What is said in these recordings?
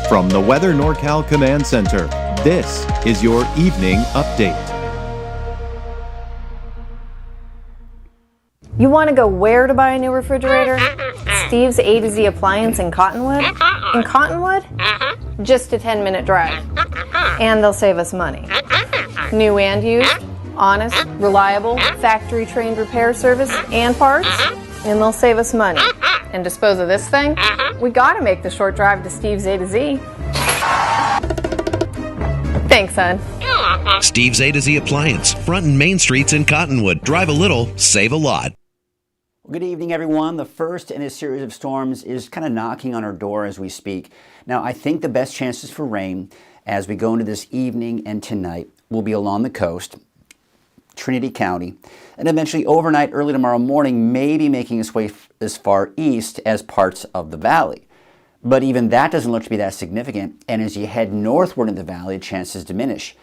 From the Weather NorCal Command Center, this is your evening update. You want to go where to buy a new refrigerator? Steve's A to Z Appliance in Cottonwood? In Cottonwood? Just a 10-minute drive. And they'll save us money. New and used, honest, reliable, factory-trained repair service and parts, and they'll save us money. And dispose of this thing? We gotta make the short drive to Steve's A to Z. Thanks, son. Steve's A to Z Appliance, front and main streets in Cottonwood. Drive a little, save a lot. Good evening, everyone. The first in a series of storms is kind of knocking on our door as we speak. Now, I think the best chances for rain as we go into this evening and tonight will be along the coast, Trinity County, and eventually overnight, early tomorrow morning, maybe making its way as far east as parts of the valley. But even that doesn't look to be that significant, and as you head northward in the valley, chances diminish.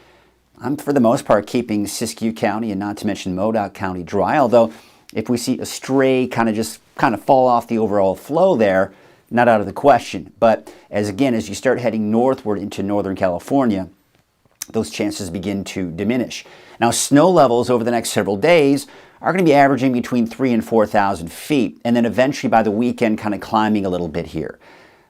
I'm, for the most part, keeping Siskiyou County and not to mention Modoc County dry, although if we see a stray kind of fall off the overall flow there, not out of the question. But as you start heading northward into Northern California, those chances begin to diminish. Now, snow levels over the next several days are going to be averaging between 3,000 and 4,000 feet, and then eventually by the weekend kind of climbing a little bit here.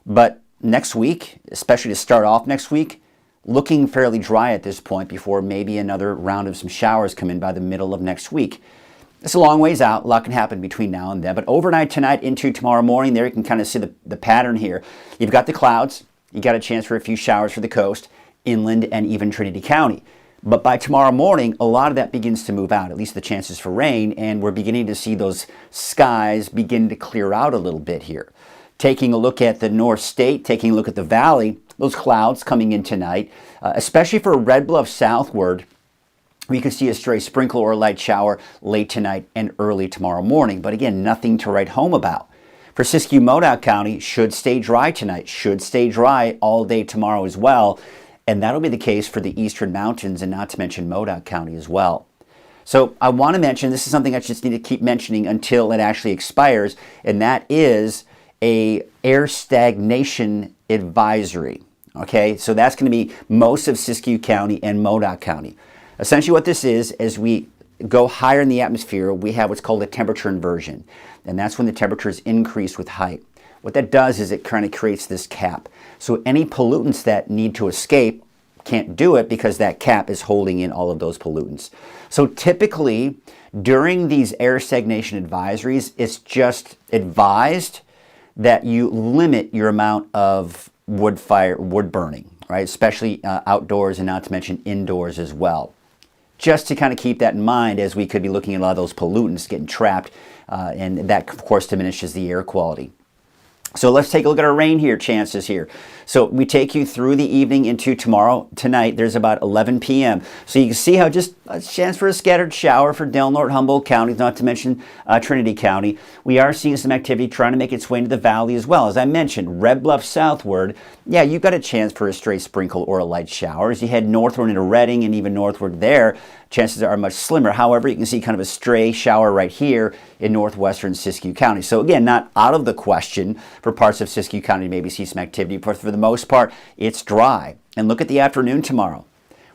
But next week, especially to start off next week, looking fairly dry at this point before maybe another round of some showers come in by the middle of next week. It's a long ways out. A lot can happen between now and then. But overnight tonight into tomorrow morning, there you can kind of see the pattern here. You've got the clouds. You got a chance for a few showers for the coast, inland, and even Trinity County. But by tomorrow morning, a lot of that begins to move out, at least the chances for rain, and we're beginning to see those skies begin to clear out a little bit here. Taking a look at the North State, taking a look at the valley, those clouds coming in tonight, especially for Red Bluff southward, we could see a stray sprinkle or a light shower late tonight and early tomorrow morning. But again, nothing to write home about. For Siskiyou, Modoc County, should stay dry tonight, should stay dry all day tomorrow as well. And that'll be the case for the eastern mountains and not to mention Modoc County as well. So I want to mention, this is something I just need to keep mentioning until it actually expires, and that is a air stagnation advisory. Okay, so that's going to be most of Siskiyou County and Modoc County. Essentially what this is, as we go higher in the atmosphere, we have what's called a temperature inversion. And that's when the temperature is increased with height. What that does is it kind of creates this cap. So any pollutants that need to escape can't do it because that cap is holding in all of those pollutants. So typically, during these air stagnation advisories, it's just advised that you limit your amount of wood burning, right? Especially outdoors and not to mention indoors as well. Just to kind of keep that in mind as we could be looking at a lot of those pollutants getting trapped, and that, of course, diminishes the air quality. So let's take a look at our rain chances here. So we take you through the evening into tonight. There's about 11 p.m. So you can see how just a chance for a scattered shower for Del Norte, Humboldt counties, not to mention Trinity County. We are seeing some activity trying to make its way into the valley as well. As I mentioned, Red Bluff southward, yeah, you've got a chance for a stray sprinkle or a light shower. As you head northward into Redding and even northward there, chances are much slimmer. However, you can see kind of a stray shower right here in northwestern Siskiyou County. So again, not out of the question for parts of Siskiyou County to maybe see some activity, but for the most part, it's dry. And look at the afternoon tomorrow.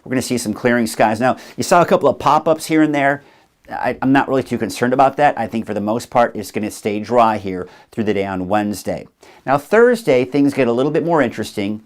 We're going to see some clearing skies. Now, you saw a couple of pop-ups here and there. I'm not really too concerned about that. I think for the most part, it's going to stay dry here through the day on Wednesday. Now, Thursday, things get a little bit more interesting.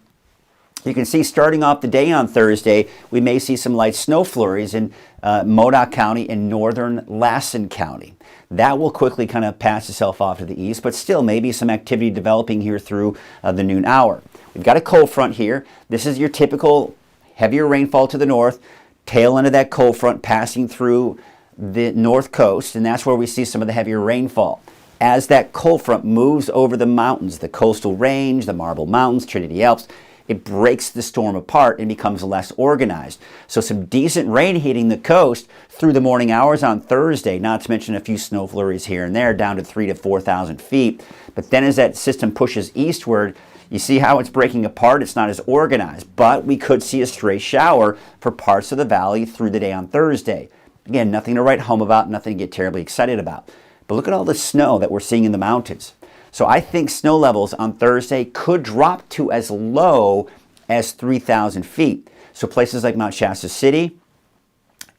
You can see starting off the day on Thursday, we may see some light snow flurries in Modoc County and northern Lassen County. That will quickly kind of pass itself off to the east, but still maybe some activity developing here through the noon hour. We've got a cold front here. This is your typical heavier rainfall to the north, tail end of that cold front passing through the north coast, and that's where we see some of the heavier rainfall. As that cold front moves over the mountains, the coastal range, the Marble Mountains, Trinity Alps, it breaks the storm apart and becomes less organized. So some decent rain hitting the coast through the morning hours on Thursday, not to mention a few snow flurries here and there, down to 3,000 to 4,000 feet. But then as that system pushes eastward, you see how it's breaking apart. It's not as organized, but we could see a stray shower for parts of the valley through the day on Thursday. Again, nothing to write home about, nothing to get terribly excited about. But look at all the snow that we're seeing in the mountains. So I think snow levels on Thursday could drop to as low as 3,000 feet. So places like Mount Shasta City,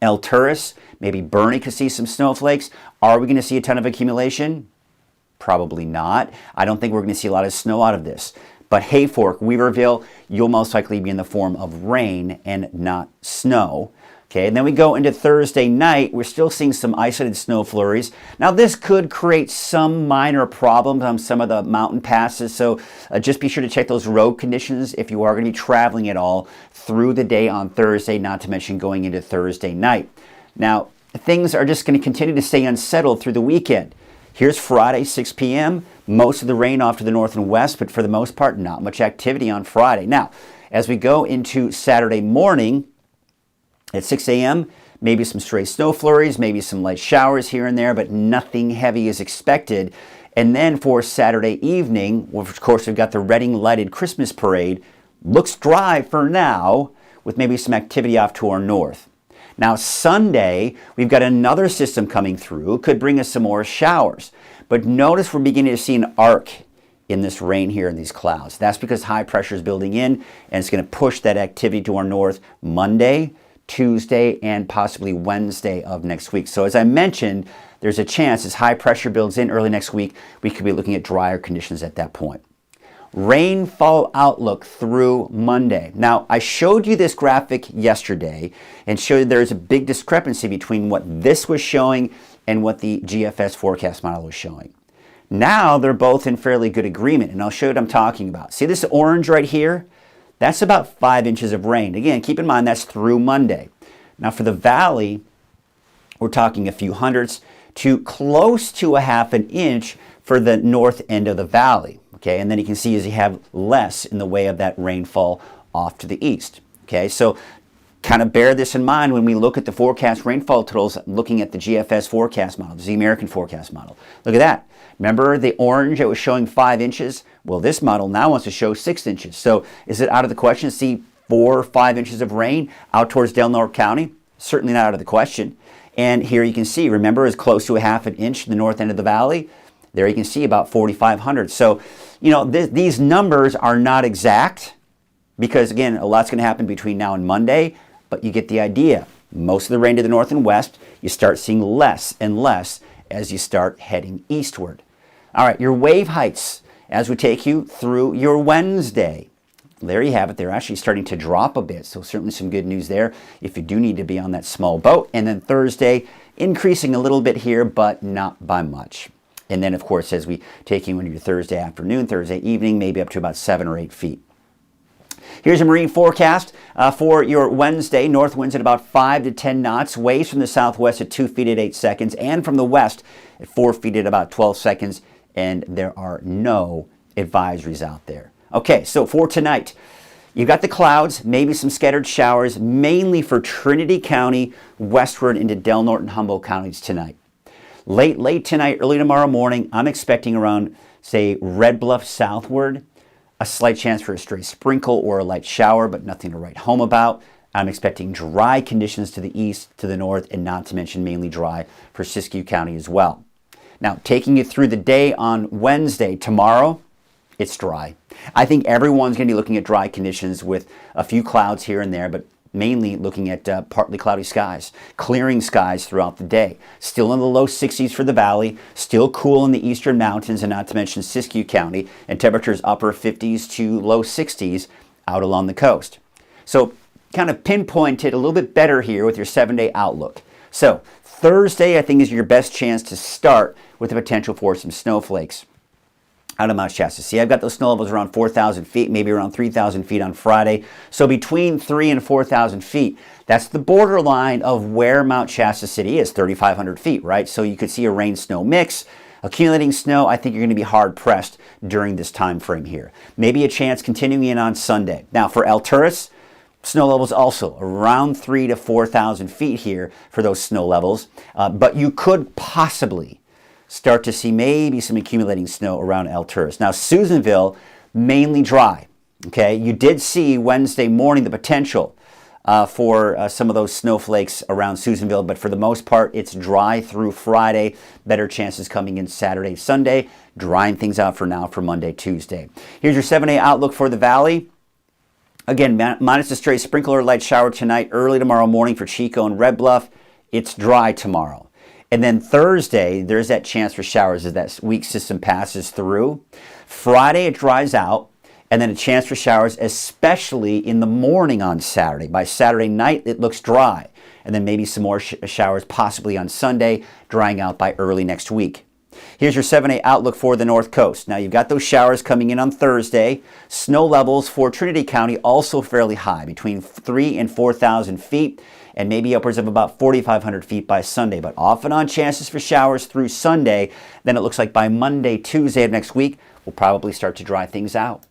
El Turris, maybe Bernie could see some snowflakes. Are we going to see a ton of accumulation? Probably not. I don't think we're going to see a lot of snow out of this. But Hayfork, Weaverville, you'll most likely be in the form of rain and not snow. Okay, and then we go into Thursday night. We're still seeing some isolated snow flurries. Now, this could create some minor problems on some of the mountain passes, so just be sure to check those road conditions if you are going to be traveling at all through the day on Thursday, not to mention going into Thursday night. Now, things are just going to continue to stay unsettled through the weekend. Here's Friday, 6 p.m. Most of the rain off to the north and west, but for the most part, not much activity on Friday. Now, as we go into Saturday morning, at 6 a.m., maybe some stray snow flurries, maybe some light showers here and there, but nothing heavy is expected. And then for Saturday evening, of course, we've got the Reading Lighted Christmas Parade. Looks dry for now, with maybe some activity off to our north. Now, Sunday, we've got another system coming through. Could bring us some more showers. But notice we're beginning to see an arc in this rain here in these clouds. That's because high pressure is building in, and it's going to push that activity to our north Monday, Tuesday, and possibly Wednesday of next week. So as I mentioned, there's a chance as high pressure builds in early next week, we could be looking at drier conditions at that point. Rainfall outlook through Monday. Now, I showed you this graphic yesterday and showed you there's a big discrepancy between what this was showing and what the GFS forecast model was showing. Now, they're both in fairly good agreement, and I'll show you what I'm talking about. See this orange right here? That's about 5 inches of rain. Again, keep in mind that's through Monday. Now for the valley, we're talking a few hundredths to close to a half an inch for the north end of the valley. Okay, and then you can see as you have less in the way of that rainfall off to the east. Okay, so kind of bear this in mind when we look at the forecast rainfall totals, looking at the GFS forecast model, the Z American forecast model. Look at that. Remember the orange that was showing 5 inches? Well, this model now wants to show 6 inches. So is it out of the question to see 4 or 5 inches of rain out towards Del Norte County? Certainly not out of the question. And here you can see, remember, is close to a half an inch in the north end of the valley. There you can see about 4,500. So, you know, these numbers are not exact because, again, a lot's going to happen between now and Monday, but you get the idea. Most of the rain to the north and west, you start seeing less and less as you start heading eastward. All right, your wave heights as we take you through your Wednesday. There you have it. They're actually starting to drop a bit, so certainly some good news there if you do need to be on that small boat. And then Thursday, increasing a little bit here, but not by much. And then, of course, as we take you into your Thursday afternoon, Thursday evening, maybe up to about 7 or 8 feet. Here's a marine forecast for your Wednesday. North winds at about 5 to 10 knots. Waves from the southwest at 2 feet at 8 seconds. And from the west at 4 feet at about 12 seconds. And there are no advisories out there. Okay, so for tonight, you've got the clouds, maybe some scattered showers, mainly for Trinity County, westward into Del Norte and Humboldt counties tonight. Late tonight, early tomorrow morning, I'm expecting around, say, Red Bluff southward, a slight chance for a stray sprinkle or a light shower, but nothing to write home about. I'm expecting dry conditions to the east, to the north, and not to mention mainly dry for Siskiyou County as well. Now, taking you through the day on Wednesday, tomorrow, it's dry. I think everyone's going to be looking at dry conditions with a few clouds here and there, but mainly looking at partly cloudy skies, clearing skies throughout the day. Still in the low 60s for the valley, still cool in the eastern mountains, and not to mention Siskiyou County, and temperatures upper 50s to low 60s out along the coast. So kind of pinpointed a little bit better here with your 7-day outlook. So Thursday, I think, is your best chance to start with the potential for some snowflakes out of Mount Shasta. See, I've got those snow levels around 4,000 feet, maybe around 3,000 feet on Friday. So between 3,000 and 4,000 feet, that's the borderline of where Mount Shasta City is, 3,500 feet, right? So you could see a rain-snow mix. Accumulating snow, I think you're going to be hard-pressed during this time frame here. Maybe a chance continuing in on Sunday. Now, for El Turris, snow levels also around 3,000 to 4,000 feet here for those snow levels. But you could possibly start to see maybe some accumulating snow around El Turris. Now, Susanville, mainly dry. Okay, you did see Wednesday morning the potential for some of those snowflakes around Susanville, but for the most part, it's dry through Friday. Better chances coming in Saturday, Sunday, drying things out for now for Monday, Tuesday. Here's your 7-day outlook for the valley. Again, minus a stray sprinkle or light shower tonight, early tomorrow morning for Chico and Red Bluff. It's dry tomorrow. And then Thursday, there's that chance for showers as that weak system passes through. Friday, it dries out. And then a chance for showers, especially in the morning on Saturday. By Saturday night, it looks dry. And then maybe some more showers possibly on Sunday, drying out by early next week. Here's your 7-day outlook for the North Coast. Now, you've got those showers coming in on Thursday. Snow levels for Trinity County also fairly high, between 3,000 and 4,000 feet, and maybe upwards of about 4,500 feet by Sunday. But off and on chances for showers through Sunday. Then it looks like by Monday, Tuesday of next week, we'll probably start to dry things out.